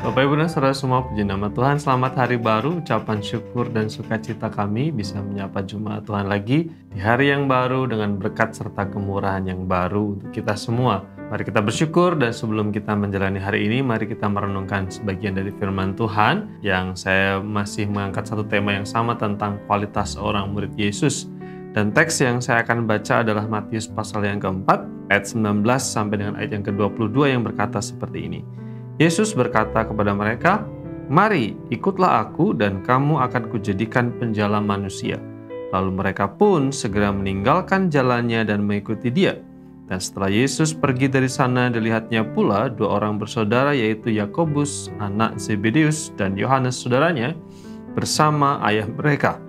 Bapak Ibu dan Saudara semua, puji nama Tuhan. Selamat hari baru, ucapan syukur dan sukacita kami bisa menyapa Jemaat Tuhan lagi di hari yang baru dengan berkat serta kemurahan yang baru untuk kita semua. Mari kita bersyukur, dan sebelum kita menjalani hari ini, mari kita merenungkan sebagian dari firman Tuhan yang saya masih mengangkat satu tema yang sama tentang kualitas orang murid Yesus. Dan teks yang saya akan baca adalah Matius pasal yang keempat, ayat 19 sampai dengan ayat yang ke-22 yang berkata seperti ini. Yesus berkata kepada mereka, "Mari, ikutlah aku dan kamu akan kujadikan penjala manusia." Lalu mereka pun segera meninggalkan jalannya dan mengikuti Dia. Dan setelah Yesus pergi dari sana, dilihatnya pula dua orang bersaudara, yaitu Yakobus, anak Zebedeus, dan Yohanes saudaranya, bersama ayah mereka.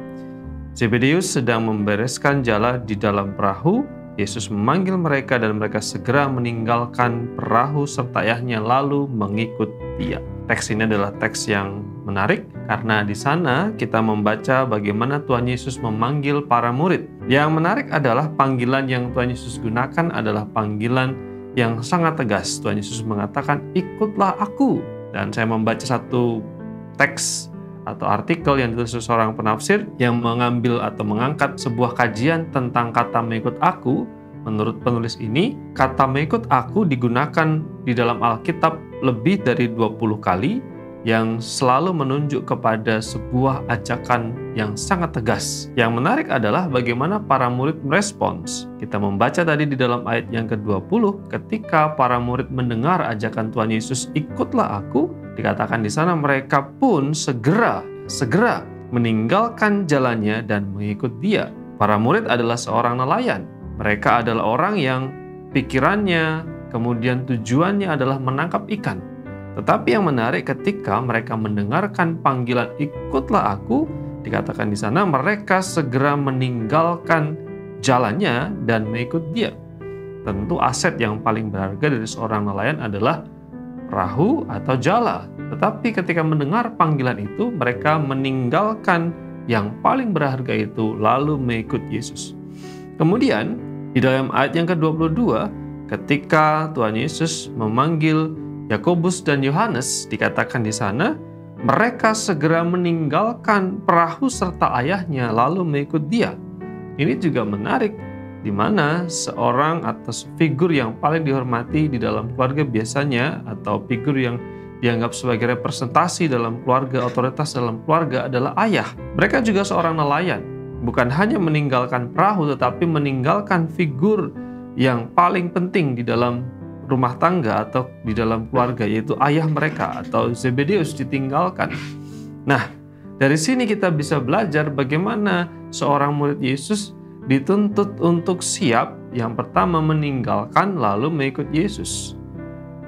Zebedeus sedang membereskan jala di dalam perahu. Yesus memanggil mereka dan mereka segera meninggalkan perahu serta ayahnya lalu mengikut Dia. Teks ini adalah teks yang menarik karena di sana kita membaca bagaimana Tuhan Yesus memanggil para murid. Yang menarik adalah panggilan yang Tuhan Yesus gunakan adalah panggilan yang sangat tegas. Tuhan Yesus mengatakan, "Ikutlah aku." Dan saya membaca satu teks atau artikel yang ditulis seorang penafsir yang mengambil atau mengangkat sebuah kajian tentang kata mengikut aku. Menurut penulis ini, kata mengikut aku digunakan di dalam Alkitab lebih dari 20 kali yang selalu menunjuk kepada sebuah ajakan yang sangat tegas. Yang menarik adalah bagaimana para murid merespons. Kita membaca tadi di dalam ayat yang ke-20, ketika para murid mendengar ajakan Tuhan Yesus, "Ikutlah aku," dikatakan di sana mereka pun segera meninggalkan jalannya dan mengikut Dia. Para murid adalah seorang nelayan. Mereka adalah orang yang pikirannya, kemudian tujuannya adalah menangkap ikan. Tetapi yang menarik ketika mereka mendengarkan panggilan "Ikutlah aku," dikatakan di sana mereka segera meninggalkan jalannya dan mengikut Dia. Tentu aset yang paling berharga dari seorang nelayan adalah perahu atau jala. Tetapi ketika mendengar panggilan itu, mereka meninggalkan yang paling berharga itu lalu mengikut Yesus. Kemudian di dalam ayat yang ke-22, ketika Tuhan Yesus memanggil Yakobus dan Yohanes, dikatakan di sana mereka segera meninggalkan perahu serta ayahnya lalu mengikut Dia. Ini juga menarik, di mana seorang atau figur yang paling dihormati di dalam keluarga biasanya, atau figur yang dianggap sebagai representasi dalam keluarga, otoritas dalam keluarga adalah ayah. Mereka juga seorang nelayan, bukan hanya meninggalkan perahu tetapi meninggalkan figur yang paling penting di dalam rumah tangga atau di dalam keluarga, yaitu ayah mereka atau Zebedeus ditinggalkan. Nah, dari sini kita bisa belajar bagaimana seorang murid Yesus dituntut untuk siap, yang pertama meninggalkan lalu mengikut Yesus.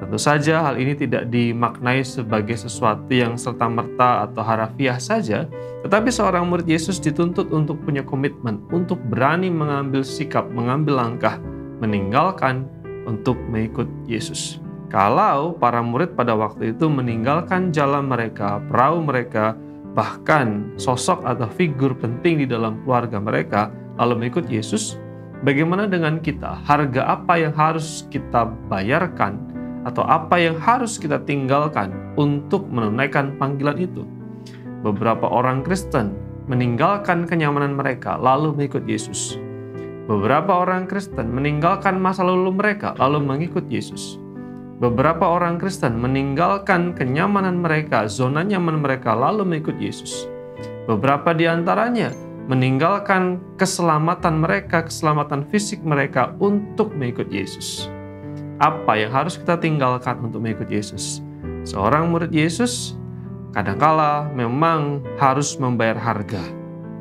Tentu saja hal ini tidak dimaknai sebagai sesuatu yang serta-merta atau harafiah saja, tetapi seorang murid Yesus dituntut untuk punya komitmen, untuk berani mengambil sikap, mengambil langkah, meninggalkan untuk mengikut Yesus. Kalau para murid pada waktu itu meninggalkan jalan mereka, perahu mereka, bahkan sosok atau figur penting di dalam keluarga mereka, lalu mengikut Yesus, bagaimana dengan kita? Harga apa yang harus kita bayarkan atau apa yang harus kita tinggalkan untuk menunaikan panggilan itu? Beberapa orang Kristen meninggalkan kenyamanan mereka lalu mengikut Yesus. Beberapa orang Kristen meninggalkan masa lalu mereka lalu mengikut Yesus. Beberapa orang Kristen meninggalkan kenyamanan mereka, zona nyaman mereka lalu mengikut Yesus. Beberapa di antaranya meninggalkan keselamatan mereka, keselamatan fisik mereka untuk mengikut Yesus. Apa yang harus kita tinggalkan untuk mengikut Yesus? Seorang murid Yesus kadangkala memang harus membayar harga.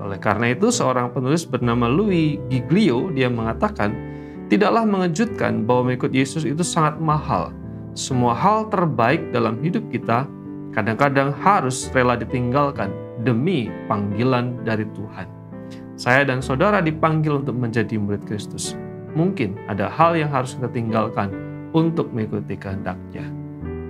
Oleh karena itu, seorang penulis bernama Louis Giglio, dia mengatakan, tidaklah mengejutkan bahwa mengikut Yesus itu sangat mahal. Semua hal terbaik dalam hidup kita kadang-kadang harus rela ditinggalkan demi panggilan dari Tuhan. Saya dan saudara dipanggil untuk menjadi murid Kristus. Mungkin ada hal yang harus kita tinggalkan untuk mengikuti kehendak-Nya.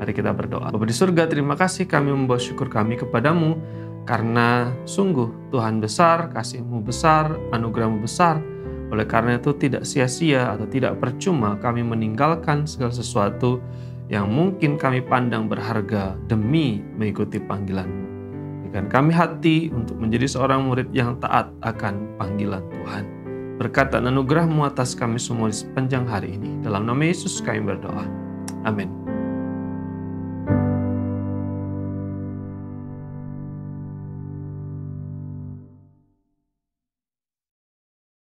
Mari kita berdoa. Bapa di surga, terima kasih kami membawa syukur kami kepadamu, karena sungguh Tuhan besar, kasih-Mu besar, anugerah-Mu besar. Oleh karena itu tidak sia-sia atau tidak percuma kami meninggalkan segala sesuatu yang mungkin kami pandang berharga demi mengikuti panggilan-Mu. Berikan kami hati untuk menjadi seorang murid yang taat akan panggilan Tuhan. Berkat dan anugerah-Mu atas kami semua di sepanjang hari ini. Dalam nama Yesus kami berdoa. Amin.